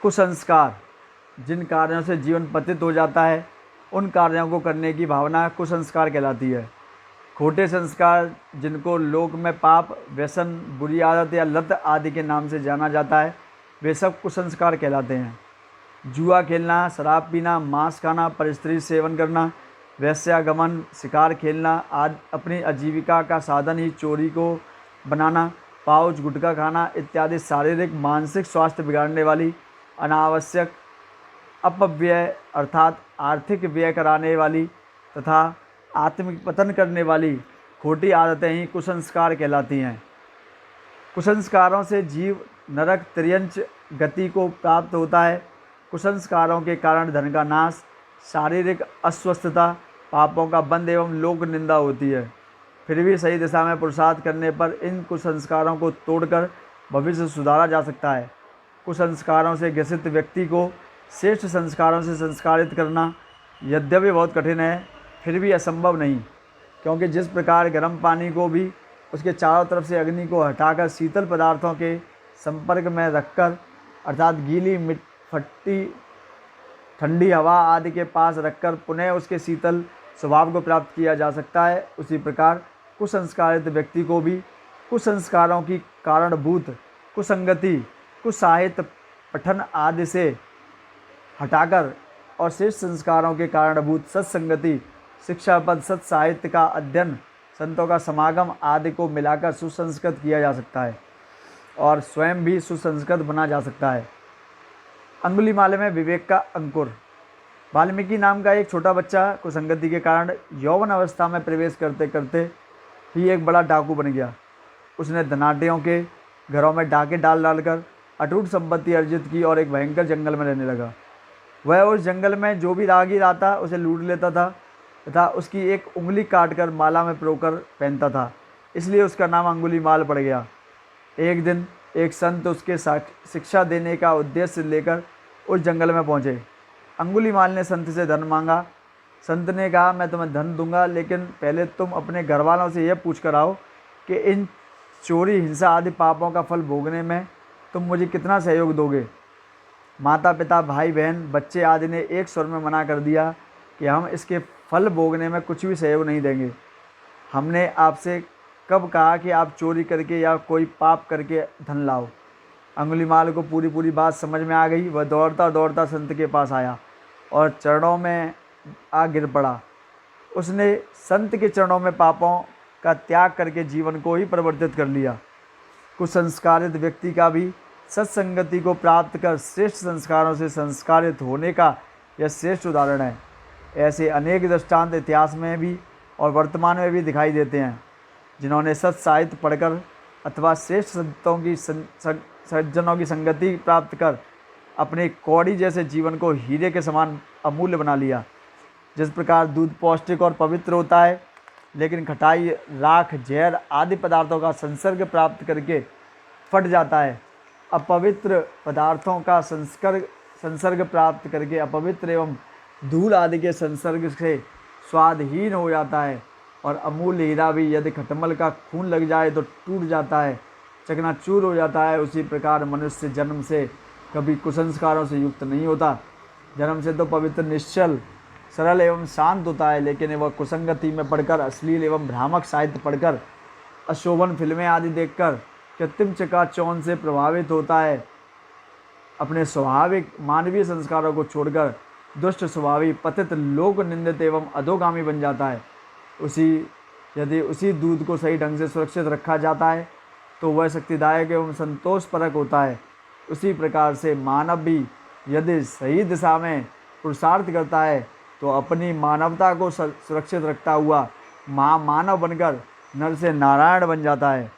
कुसंस्कार, जिन कार्यों से जीवन पतित हो जाता है उन कार्यों को करने की भावना कुसंस्कार कहलाती है। खोटे संस्कार, जिनको लोक में पाप, व्यसन, बुरी आदत या लत आदि के नाम से जाना जाता है, वे सब कुसंस्कार कहलाते हैं। जुआ खेलना, शराब पीना, मांस खाना, परस्त्री सेवन करना, वेश्यागमन, शिकार खेलना आदि, अपनी आजीविका का साधन ही चोरी को बनाना, पाउच गुटखा खाना इत्यादि शारीरिक मानसिक स्वास्थ्य बिगाड़ने वाली, अनावश्यक अपव्यय अर्थात आर्थिक व्यय कराने वाली तथा आत्मिक पतन करने वाली खोटी आदतें ही कुसंस्कार कहलाती हैं। कुसंस्कारों से जीव नरक त्रियंच गति को प्राप्त होता है। कुसंस्कारों के कारण धन का नाश, शारीरिक अस्वस्थता, पापों का बंध एवं लोक निंदा होती है। फिर भी सही दिशा में पुरुषार्थ करने पर इन कुसंस्कारों को तोड़कर भविष्य सुधारा जा सकता है। कुसंस्कारों से ग्रसित व्यक्ति को श्रेष्ठ संस्कारों से संस्कारित करना यद्यपि बहुत कठिन है, फिर भी असंभव नहीं, क्योंकि जिस प्रकार गर्म पानी को भी उसके चारों तरफ से अग्नि को हटाकर शीतल पदार्थों के संपर्क में रखकर अर्थात गीली फट्टी ठंडी हवा आदि के पास रखकर पुनः उसके शीतल स्वभाव को प्राप्त किया जा सकता है, उसी प्रकार कुसंस्कारित व्यक्ति को भी कुसंस्कारों की कारणभूत कुसंगति, कुसाहित्य पठन आदि से हटाकर और श्रेष्ठ संस्कारों के कारणभूत सत्संगति, शिक्षापद, सत्साहित्य का अध्ययन, संतों का समागम आदि को मिलाकर सुसंस्कृत किया जा सकता है और स्वयं भी सुसंस्कृत बना जा सकता है। अंगुलीमाल में विवेक का अंकुर। वाल्मीकि नाम का एक छोटा बच्चा कुसंगति के कारण यौवन अवस्था में प्रवेश करते करते ही एक बड़ा डाकू बन गया। उसने धनाढ्यों के घरों में डाके डाल डालकर अटूट संपत्ति अर्जित की और एक भयंकर जंगल में रहने लगा। वह उस जंगल में जो भी राहगीर आता उसे लूट लेता था तथा उसकी एक उंगली काटकर माला में पिरोकर पहनता था, इसलिए उसका नाम अंगुलीमाल पड़ गया। एक दिन एक संत उसके शिक्षा देने का उद्देश्य लेकर उस जंगल में पहुँचे। अंगुलीमाल ने संत से धन मांगा। संत ने कहा, मैं तुम्हें धन दूंगा, लेकिन पहले तुम अपने घर वालों से यह पूछ कर आओ कि इन चोरी, हिंसा आदि पापों का फल भोगने में तुम मुझे कितना सहयोग दोगे। माता पिता, भाई बहन, बच्चे आदि ने एक स्वर में मना कर दिया कि हम इसके फल भोगने में कुछ भी सहयोग नहीं देंगे। हमने आपसे कब कहा कि आप चोरी करके या कोई पाप करके धन लाओ। अंगुलीमाल को पूरी बात समझ में आ गई। वह दौड़ता दौड़ता संत के पास आया और चरणों में आ गिर पड़ा। उसने संत के चरणों में पापों का त्याग करके जीवन को ही परिवर्तित कर लिया। कुसंस्कारित व्यक्ति का भी सत्संगति को प्राप्त कर श्रेष्ठ संस्कारों से संस्कारित होने का यह श्रेष्ठ उदाहरण है। ऐसे अनेक दृष्टांत इतिहास में भी और वर्तमान में भी दिखाई देते हैं, जिन्होंने सत्साहित्य पढ़कर अथवा श्रेष्ठ संतों की सज्जनों की संगति प्राप्त कर अपने कौड़ी जैसे जीवन को हीरे के समान अमूल्य बना लिया। जिस प्रकार दूध पौष्टिक और पवित्र होता है, लेकिन खटाई, राख, जहर आदि पदार्थों का संसर्ग प्राप्त करके फट जाता है, अपवित्र पदार्थों का संसर्ग प्राप्त करके अपवित्र एवं धूल आदि के संसर्ग से स्वादहीन हो जाता है, और अमूल्य हीरा भी यदि खटमल का खून लग जाए तो टूट जाता है, चकनाचूर हो जाता है। उसी प्रकार मनुष्य जन्म से कभी कुसंस्कारों से युक्त नहीं होता। जन्म से तो पवित्र, निश्चल, सरल एवं शांत होता है, लेकिन वह कुसंगति में पढ़कर, अश्लील एवं भ्रामक साहित्य पढ़कर, अशोभन फिल्में आदि देखकर कृत्रिम चकाचौंध से प्रभावित होता है। अपने स्वाभाविक मानवीय संस्कारों को छोड़कर दुष्ट स्वभावी, पतित, लोक निंदित एवं अधोगामी बन जाता है। यदि उसी दूध को सही ढंग से सुरक्षित रखा जाता है तो वह शक्तिदायक एवं संतोषपरक होता है। उसी प्रकार से मानव भी यदि सही दिशा में पुरुषार्थ करता है तो अपनी मानवता को सुरक्षित रखता हुआ महामानव बनकर नर से नारायण बन जाता है।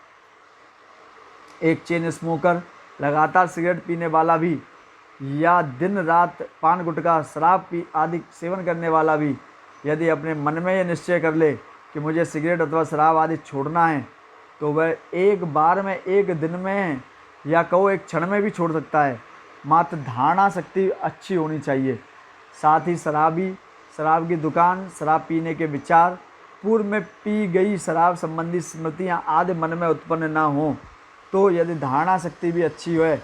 एक चेन स्मोकर, लगातार सिगरेट पीने वाला भी, या दिन रात पान गुटखा, शराब आदि सेवन करने वाला भी यदि अपने मन में यह निश्चय कर ले कि मुझे सिगरेट अथवा शराब आदि छोड़ना है, तो वह एक बार में, एक दिन में, या कहो एक क्षण में भी छोड़ सकता है। मात्र धारणा शक्ति अच्छी होनी चाहिए। साथ ही शराब की दुकान, शराब पीने के विचार, पूर्व में पी गई शराब संबंधी स्मृतियाँ आदि मन में उत्पन्न न हों, तो यदि धारणा शक्ति भी अच्छी है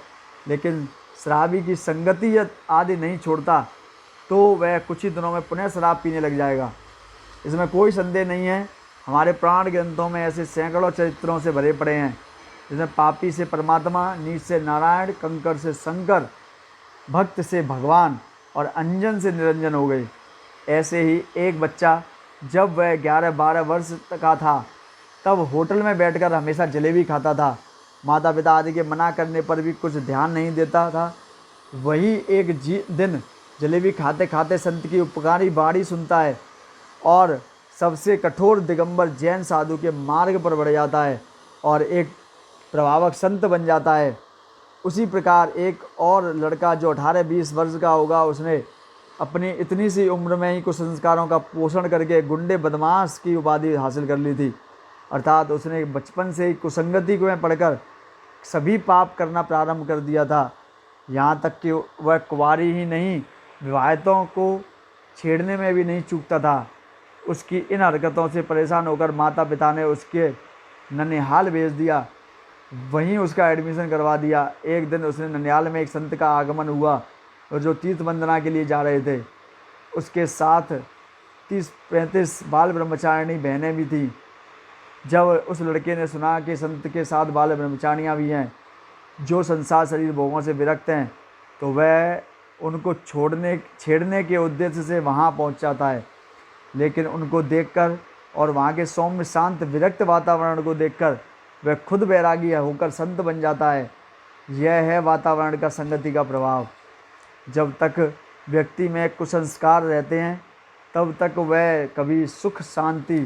लेकिन शराबी की संगति आदि नहीं छोड़ता तो वह कुछ ही दिनों में पुनः शराब पीने लग जाएगा। इसमें कोई संदेह नहीं है। हमारे पुराण ग्रंथों में ऐसे सैकड़ों चरित्रों से भरे पड़े हैं, जिसमें पापी से परमात्मा, नीच से नारायण, कंकर से शंकर, भक्त से भगवान और अंजन से निरंजन हो गए। ऐसे ही एक बच्चा जब वह 11-12 वर्ष का था तब होटल में बैठकर हमेशा जलेबी खाता था। माता पिता आदि के मना करने पर भी कुछ ध्यान नहीं देता था। वही एक दिन जलेबी खाते खाते संत की उपकारी वाणी सुनता है और सबसे कठोर दिगंबर जैन साधु के मार्ग पर बढ़ जाता है और एक प्रभावक संत बन जाता है। उसी प्रकार एक और लड़का जो 18-20 वर्ष का होगा, उसने अपनी इतनी सी उम्र में ही कुसंस्कारों का पोषण करके गुंडे बदमाश की उपाधि हासिल कर ली थी। अर्थात उसने बचपन से ही कुसंगति को में पढ़कर सभी पाप करना प्रारंभ कर दिया था। यहाँ तक कि वह कुंवारी ही नहीं, विवाहितों को छेड़ने में भी नहीं चूकता था। उसकी इन हरकतों से परेशान होकर माता पिता ने उसके ननिहाल भेज दिया, वहीं उसका एडमिशन करवा दिया। एक दिन उसने ननिहाल में एक संत का आगमन हुआ और जो तीर्थ वंदना के लिए जा रहे थे। उसके साथ 30-35 बाल ब्रह्मचारिणी बहनें भी थीं। जब उस लड़के ने सुना कि संत के साथ बाल ब्रह्मचारियाँ भी हैं जो संसार शरीर भोगों से विरक्त हैं, तो वह उनको छेड़ने के उद्देश्य से वहाँ पहुँच जाता है। लेकिन उनको देखकर और वहाँ के सौम्य शांत विरक्त वातावरण को देखकर वह खुद वैरागी होकर संत बन जाता है। यह है वातावरण का संगति का प्रभाव। जब तक व्यक्ति में कुसंस्कार रहते हैं तब तक वह कभी सुख शांति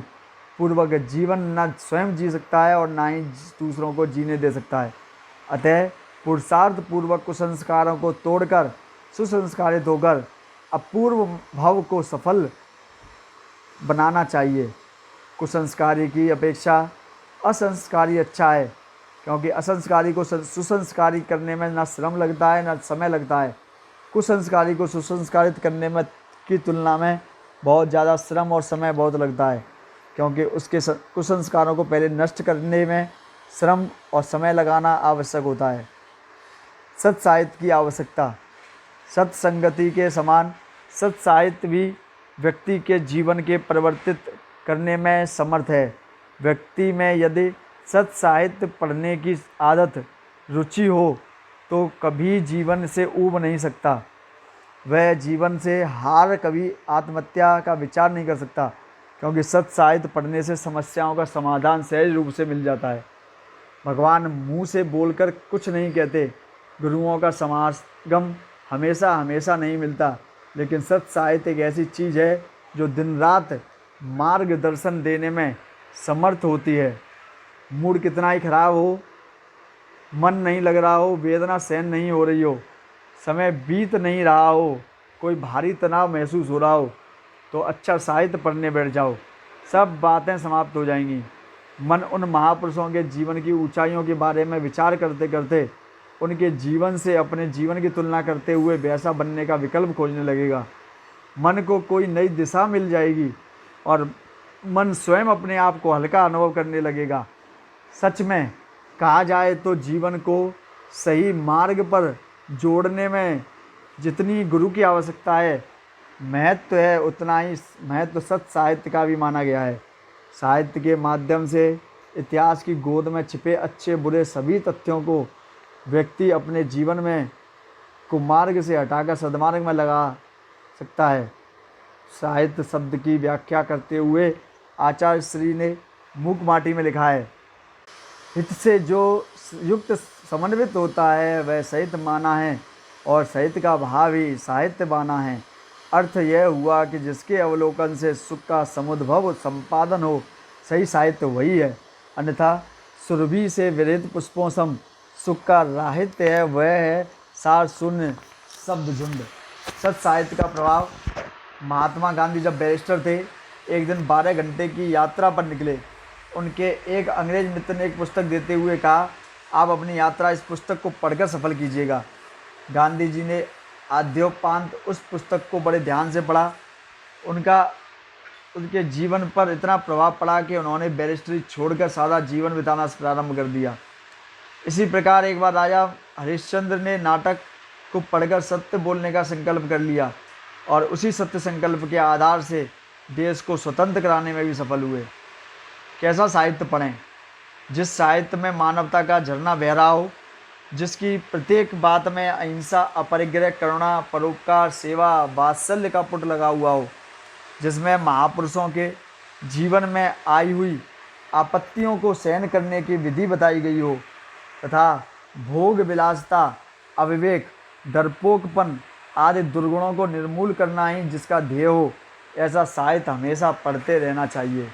पूर्वक जीवन न स्वयं जी सकता है और ना ही दूसरों को जीने दे सकता है। अतः पुरुषार्थ पूर्वक कुसंस्कारों को तोड़कर सुसंस्कारित होकर अपूर्व भाव को सफल बनाना चाहिए। कुसंस्कारी की अपेक्षा असंस्कारी अच्छा है, क्योंकि असंस्कारी को सुसंस्कारी करने में न श्रम लगता है न समय लगता है। कुसंस्कारी को सुसंस्कारित करने में की तुलना में बहुत ज़्यादा श्रम और समय बहुत लगता है, क्योंकि उसके कुसंस्कारों को पहले नष्ट करने में श्रम और समय लगाना आवश्यक होता है। सत साहित्य की आवश्यकता। सत्संगति के समान सत साहित्य भी व्यक्ति के जीवन के परिवर्तित करने में समर्थ है। व्यक्ति में यदि सत साहित्य पढ़ने की आदत रुचि हो तो कभी जीवन से ऊब नहीं सकता। वह जीवन से हार कभी आत्महत्या का विचार नहीं कर सकता, क्योंकि सत साहित्य पढ़ने से समस्याओं का समाधान सहज रूप से मिल जाता है। भगवान मुँह से बोलकर कुछ नहीं कहते। गुरुओं का समागम हमेशा हमेशा नहीं मिलता, लेकिन सत साहित्य एक ऐसी चीज़ है जो दिन रात मार्गदर्शन देने में समर्थ होती है। मूड कितना ही खराब हो, मन नहीं लग रहा हो, वेदना सहन नहीं हो रही हो, समय बीत नहीं रहा हो, कोई भारी तनाव महसूस हो रहा हो, तो अच्छा साहित्य पढ़ने बैठ जाओ, सब बातें समाप्त हो जाएंगी। मन उन महापुरुषों के जीवन की ऊंचाइयों के बारे में विचार करते करते उनके जीवन से अपने जीवन की तुलना करते हुए वैसा बनने का विकल्प खोजने लगेगा। मन को कोई नई दिशा मिल जाएगी और मन स्वयं अपने आप को हल्का अनुभव करने लगेगा। सच में कहा जाए तो जीवन को सही मार्ग पर जोड़ने में जितनी गुरु की आवश्यकता है, महत्व है, उतना ही महत्व सत साहित्य का भी माना गया है। साहित्य के माध्यम से इतिहास की गोद में छिपे अच्छे बुरे सभी तथ्यों को व्यक्ति अपने जीवन में कुमार्ग से हटाकर सद्मार्ग में लगा सकता है। साहित्य शब्द की व्याख्या करते हुए आचार्य श्री ने मूक माटी में लिखा है, हित से जो युक्त समन्वित होता है वह साहित्य माना है और साहित्य का भाव ही साहित्य बाना है। अर्थ यह हुआ कि जिसके अवलोकन से सुख का समुद्भव संपादन हो, सही साहित्य वही है। अन्यथा सुरभि से विरहित पुष्पों सम सुख का राहित्य है, वह है सार शून्य शब्द झुंड। सत साहित्य का प्रभाव। महात्मा गांधी जब बैरिस्टर थे, एक दिन 12 घंटे की यात्रा पर निकले। उनके एक अंग्रेज मित्र ने एक पुस्तक देते हुए कहा, आप अपनी यात्रा इस पुस्तक को पढ़कर सफल कीजिएगा। गांधी जी ने आद्योपांत उस पुस्तक को बड़े ध्यान से पढ़ा। उनके जीवन पर इतना प्रभाव पड़ा कि उन्होंने बैरिस्टरी छोड़कर सादा जीवन बिताना प्रारंभ कर दिया। इसी प्रकार एक बार राजा हरिश्चंद्र ने नाटक को पढ़कर सत्य बोलने का संकल्प कर लिया और उसी सत्य संकल्प के आधार से देश को स्वतंत्र कराने में भी सफल हुए। कैसा साहित्य पढ़ें? जिस साहित्य में मानवता का झरना बह रहा हो, जिसकी प्रत्येक बात में अहिंसा, अपरिग्रह, करुणा, परोपकार, सेवा, वात्सल्य का पुट लगा हुआ हो, जिसमें महापुरुषों के जीवन में आई हुई आपत्तियों को सहन करने की विधि बताई गई हो तथा भोग विलासता, अविवेक, डरपोकपन आदि दुर्गुणों को निर्मूल करना ही जिसका ध्येय हो, ऐसा साहित्य हमेशा पढ़ते रहना चाहिए।